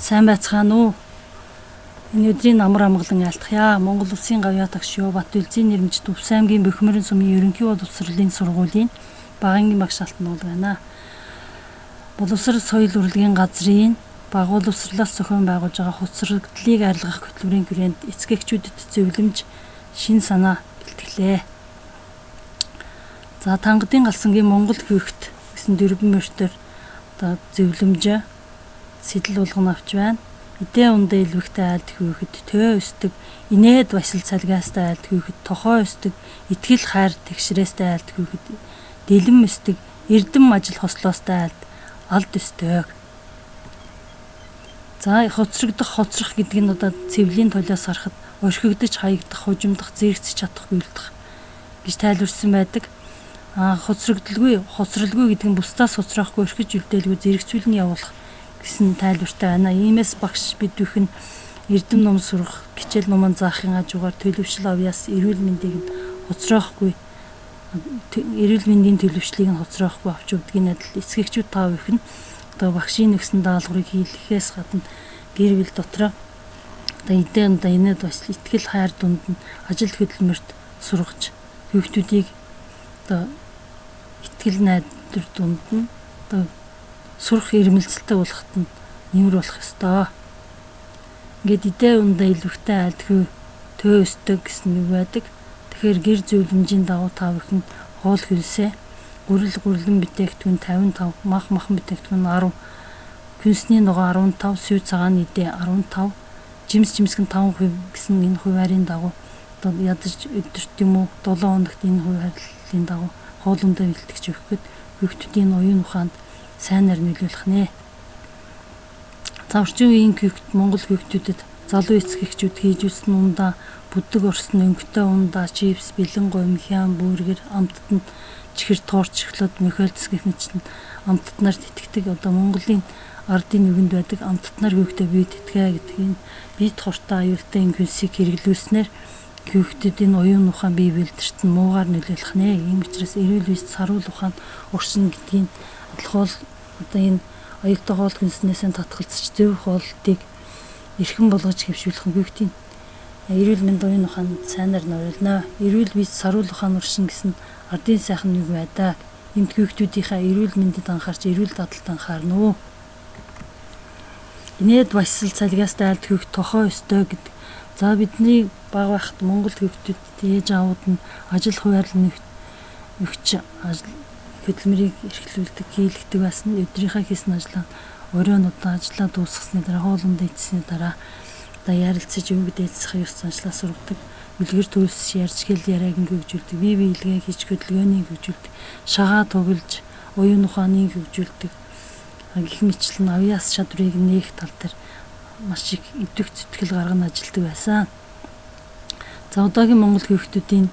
Сайн байцгаана уу? Энэ өдрийн амар амгалан айлтгая. Монгол Улсын гавьяа тагш юу Батүлзийн нэрмжит Өвс аймгийн Бохимрын сумын ерөнхий боловсролын сургуулийн багангийн багш алтан бол байна. Боловсрол соёл урлагийн газрын баг боловсролоос зохион байгуулж байгаа хоцрогдлыг арилгах хөтөлбөрийн хүрээнд эцэгчүүдэд зөвлөмж шин санаа бэлтгэлээ. За Тангадын галсангийн Монгол хүүхэд гэсэн дөрвөн мөртөр одоо зөвлөмж сэтэл болгоно авч байна. Эдээ ундаа илвэгтэй айлд хүүхэд төө өсдөг, инээд басил цалгаастай айлд хүүхэд тохоо өсдөг, итгэл хайр тэгшрээстэй айлд хүүхэд дэлэм өсдөг, эрдэм ажил хослоостай айлд алд өсдөг. За хоцрох гэдэг нь одоо цэвлийн толиос харахад орхигдож хаягдах, хужимдах, зэрэгцэж чадахгүй үлдэх гэж тайлбарсан байдаг. Хоцрогдолгүй гэдэг нь бусдаас хоцроохгүй, орхиж үлдээлгүй зэрэгцүүлэн явуулах гэсэн тайлбартай байна. Иймээс багш бид бүхэн эрдэм ном сурах, хичээл номон заахын хажуугаар төлөвшил авьяас эрүүл мэндийг хоцроохгүй, эрүүл мэндийн төлөвшлийг нь хоцроохгүй авч явдгийн адил эцэгчүүд тав их нь одоо багшийн нэгсэн даалгаврыг хийлгэхээс гадна гэр бүл дотроо одоо инээд бас итгэл хайр дунд нь ажил хөдөлмөрт сургаж хүүхдүүдийг одоо итгэл найдар дунд нь одоо сурах ирмэлцэлтэй болоход нь нэмэр болох ёстой. Ингээд эдээ ундаа илвэгтэй айлдгүй төө өсдөг гэсэн үг байдаг. Тэгэхээр гэр зөвлөмжийн дагуу тав их нь хоол хүнсээ гүрлэн бүтээгдэхүүн 55, махан бүтээгдэхүүн 10, күнсний ногоо 15, сүү цагааны эдээ 15, жимсгэн 5% гэсэн энэ хуваарийн дагуу одоо ядаж өдөрт юм уу 7 хоногт энэ хуваарийн дагуу хоолундаа бэлтгэж өгөхөд хүүхдүүдийн оюун ухаанд сайнаар нөлөөлөх нэ. За орчин үеийн Монгол хүүхдүүдэд залуу эцэгчүүд хийж үзсэн ундаа бүдэг орсон өнгөтэй ундаа чипс, бэлэн гомь, хяам, бүргэр, амттад нь чихэр, торч, шоколад, мөхөлдс гэх мэт амттаднаар тэтгэдэг одоо Монголын ардын нүгэнд байдаг амттаднаар хүүхдээ бие тэтгэе гэдэг энэ биед хортой аюултай энэ хүнсийг хэрэглүүлснээр хүүхдүүдийн оюун ухаан бие бэлдэрт нь муугаар нөлөөлөх нэ. Ийм учраас эрүүл бие саруул ухаан уршин гэдгийг адилхан одоо энэ оюутан хоол хүнснээс татгалзаж зөв хоолтыг эрхэм болгож хэвшүүлэх нь хүүхдийн эрүүл мэнд оюун ухаанд сайнаар нөлөөлнө. Эрүүл бие саруул ухаан уршин гэсэн ардын сайхан нэг байдаг. Энд хүүхдүүдийнхээ эрүүл мэндэд анхаарч эрүүл дадалд анхаарна уу. Инээд басил цалгаастай айлд хүүхэд тохоо өстой гэдэг. За бидний баг байхад Монгол хүүхдүүд ээж аауд нь ажил хуваарлан өгч хөдөлмөрийг эрхлүүлдэг, хийлгдэг байсан. Өдрийнхөө хийсэн ажлаа оройн удаа ажиллаа дуусгасны дараа хоолундаа идсэний дараа одоо ярилцаж өвөг дээдсийн ёс заншлаа сургадаг. Үлгэр төлс ярьж хэл яриаг хөгжүүлдэг, бие биелгээ хийж хөдөлгөөнийг хөгжүүлдэг, шагаа тоглож оюун ухааныг хөгжүүлдэг. Гэх мэтлэн авьяас чадварыг нээх тал дээр маш их идэвх зүтгэл гаргана ажилтдаг байсан. За одоогийн Монгол хүүхдүүдийн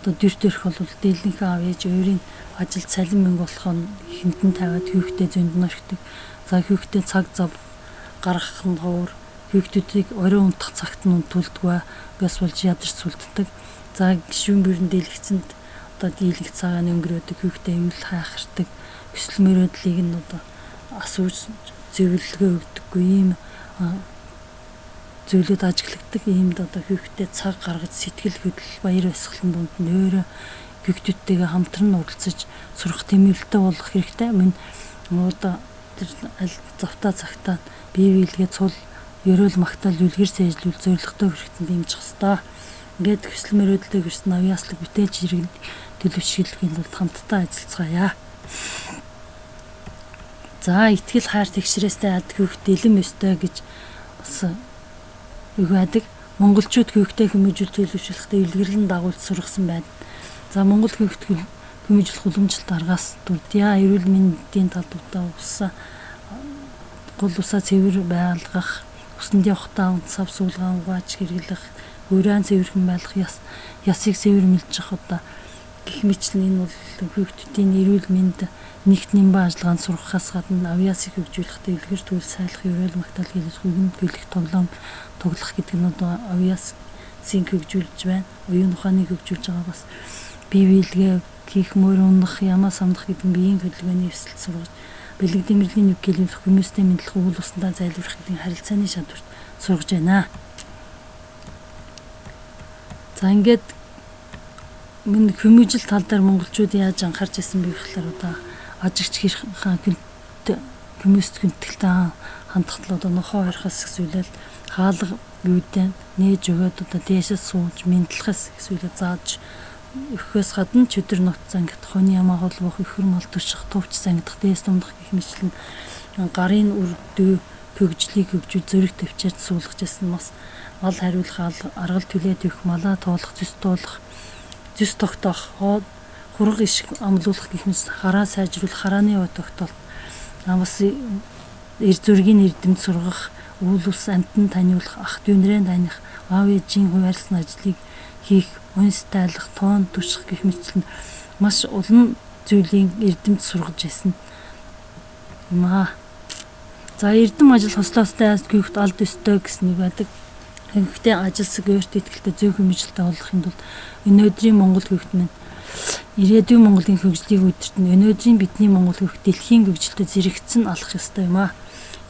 одоо дүр төрх бол дээлнийхээ аав ээж өөрийн ажил цалин мөнгө болохоо хинтэн тавиад хүүхдээ зөнд нь орхидог. За хүүхдээ цаг зав гаргах нь ховор, хүүхдүүдийг орой унтах цагт нь унтуулдаг, бас болж ядарч сүлддэг. За гишүүн бүрэн дийлэгцэнд одоо дийлэх цагааны өнгөрөөдөг, хүүхдээ аюул хайхардаг, хүсэл мөрөөдлийг нь одоо асууж зөвлөгөө өгдөггүй ийм зөвлөд ажиглагдаг иймд одоо хүүхдээ цаг гаргаж сэтгэл хөдлөл баяр баясгалан дунд нь өөрөө хүүхдүүдтэйгээ хамтран уралцаж сурах тэмүүлэлтэй болох хэрэгтэй. Мөн одоо тэр аль завтаа цагтаа бие биелгээ цул ерөөл магтаал үлгэр сээжлүүл зорилготой хэрэгтэнд дэмжих ёстой. Ингээд хүсэл мөрөөдөлтэй гэрсэн авьяаслаг бүтээж иргэн төлөвшүүлэхийн тулд хамтдаа ажиллацгаая. За итгэл хайр тэгшрээстэй ад хүүхд дэлэм өстой гэж бас үг байдаг. Монголчууд хүүхдээ хүмүүжүүл төлөвшүүлэхдээ илгэрлэн дагуулж сургасан байна. За Монгол хүүхд хүмүүжүүлэх уламжлалт аргаас дурдъя. Эрүүл мэндийн талуудаа гол усаа цэвэр байлгах, усанд явахдаа сав суулгаан угааж хэрэглэх, өрөөнд цэвэрхэн байлгах, ясыг цэвэр мэлжих одоо гэх мэтлэн энэ бол хүүхдүүдийн эрүүл мэнд нэгт нэмбэ ажиллагаанд сургахаас гадна авьяасыг хөгжүүлэхдээ илгэр төлс сайлах, ерөөл магтаал хийлгэх, өгнөд гүйлэх, тоглох гэдэг нь одоо авьяасыг хөгжүүлж байна. Оюун ухааныг хөгжүүлж байгаа бас бие биелгээ хийх, мөр унах, ямаа самдах гэдэг нь биеийн хөдөлгөөний эвсэлд сургаж бэлэг дэмэрлийн нүг гэлүүлэх, хүмүүстэй мэдлэх, үйл усандаа зайлуулах гэдэг харилцааны шалгуурт сургаж байна. За ингээд миний хүмүүжил тал дээр монголчууд яаж анхаарч ирсэн бэ гэхээр одоо ажигч хэрхэн хүмүүст хүндэлтэй хандхад одоо нохоо хоёрхоос эсвэл хаалга юудэн нээж өгөөд одоо дээшээс сууж мэдлэхээс эсвэл зааж өгөхөөс гадна чөдөр нот зангидах, хүний ямаа холбох, өхөр мал түших, тувч зангидах, дээс дундах гэх мэтлэн гарын үрдөө төгжлийг хөгжүүл зөрөх төвчээр суулгаж ирсэн бас мал хариулах, аргал түлээд өгөх, малаа туулах, зүс туулах, зүс тогтоох, хураг иш амлуулах гэх мэт хараа сайжруулах, харааны ой тогтоолт бас эр зургийн эрдэмт сургах, үйл ус амтан таниулах, ах дүүнрээ таних, аав ээжийн хуваарлсан ажлыг хийх, унс тайлах, тоон түших гэх мэтлэн маш олон зүйлийн эрдэмт сургаж ирсэн юм аа. За эрдэм ажил хослоостой аст гүйхт алд өстой гэсэн нэг байдаг. Гэхдээ ажилсаг өөрт итгэлтэй зөв хүмүүжлэлтэй болохын тулд өнөөдрийн Монгол хүүхэд маань ирээдүйн Монголын хөгжлийг үдирдэн өнөөдрийн бидний Монгол хүүхэд дэлхийн хөгжилтэд зэрэгцэн алах ёстой юм аа.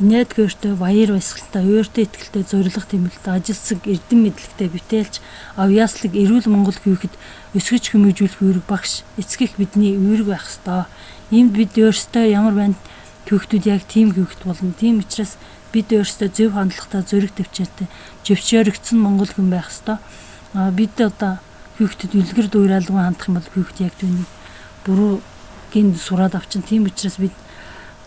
Инээд гөртөө баяр баясгалтай, өөртөө итгэлтэй, зориг тэмүүлэлтэй, ажилсаг, эрдэм мэдлэгтэй бүтээлч, авьяаслаг эрүүл Монгол хүүхэд өсгөж хүмүүжүүлэх үүрэг багш, эцгэх бидний үүрэг байх ёстой. Иймд бид өөрсдөө ямар байна хүүхдүүд яг тийм хүүхэд болно. Тийм учраас бид өөрсдөө зөв хандлагатай, зориг төвчээртэй, зөвшөөрөгдсөн Монгол хүн байх ёстой. Бид одоо хүүхдэд үлгэр дуурайлгүй хандах юм бол хүүхд яг түүнийг буруу гинд сураад авчин. Тийм учраас бид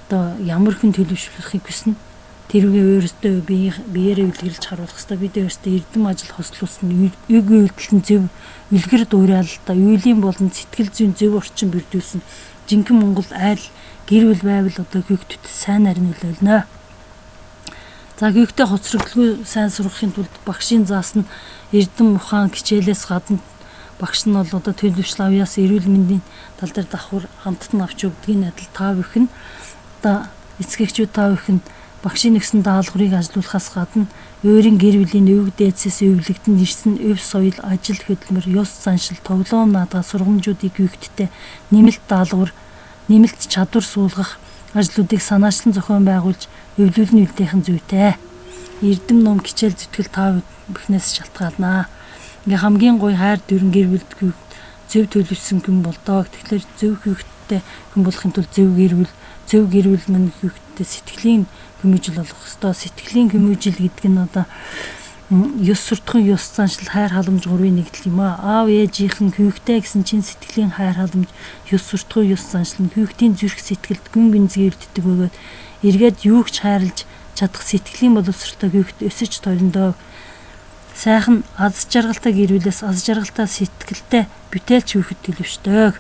одоо ямар хүн төлөвшүүлэхийг хүснэ. Тэрүүгээ өөрсдөө биеэрээ үлгэрлж харуулах ёстой. Бид өөрсдөө эрдэм ажил хослуулсан үг үйлдэлтэн зөв үлгэр дуурайлалтай, үйлийн болон сэтгэл зүйн зөв орчин бүрдүүлсэн жинхэнэ Монгол айл гэр бүл байвал одоо хүүхдүүдэд сайн нарийн нөлөөлнө. За хүүхдээ хоцрогдолгүй сайн сургахын тулд багшийн заасан эрдэм ухаан хичээлээс гадна багш нь бол одоо төлөвшил авьяас эрүүл мэндийн тал дээр давхар хамттан авч өгдгийн адил та бүхэн одоо эцэгчүүд та бүхэн багшийн нэгсэн даалгаврыг ажилуулахаас гадна өөрийн гэр бүлийн өвөг дээдсээс өвлөгдөн ирсэн өв соёл, ажил хөдөлмөр, ёс заншил, тоглоом наадга сургамжуудыг хүүхдтэй нэмэлт даалгавар, нэмэлт чадвар суулгах ажлуудыг санаачлан зохион байгуулж эвлүүлэн үлдээх нь зүйтэй. Эрдэм ном хичээл зүтгэл та бүхнээс шалтгаалнаа. Ингээ хамгийн гоё хайр дүрэн гэр бүл зөв төлөвлөсөн хүн болдоо. Тэгэхээр зөв хүүхдтэй хүн болохын тулд зөв гэр бүл мань хүүхдтэй сэтгэлийн хүмүүжил болох ёстой. Сэтгэлийн хүмүүжил гэдэг нь одоо ёс суртахуун, ёс заншил, хайр халамж гурвын нэгдэл юм аа. Аав ээжийнхэн хүүхдээ гэсэн чинь сэтгэлийн хайр халамж, ёс суртахуун, ёс заншил нь хүүхдийн зүрх сэтгэлд гүн гүнзгий үлддэг бөгөөд эргээд юуг ч хайрлаж чадах сэтгэлийн боловсролтой хүүхэд өсөж ториндоо. Сайхан аз жаргалтай гэр бүлээс аз жаргалтай сэтгэлтэй бүтээлч хүүхэд төлөвшдөг.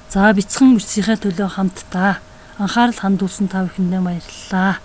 За бяцхан өрсийнхээ төлөө хамтдаа анхаарал хандуулсан та бүхэндээ баярлалаа.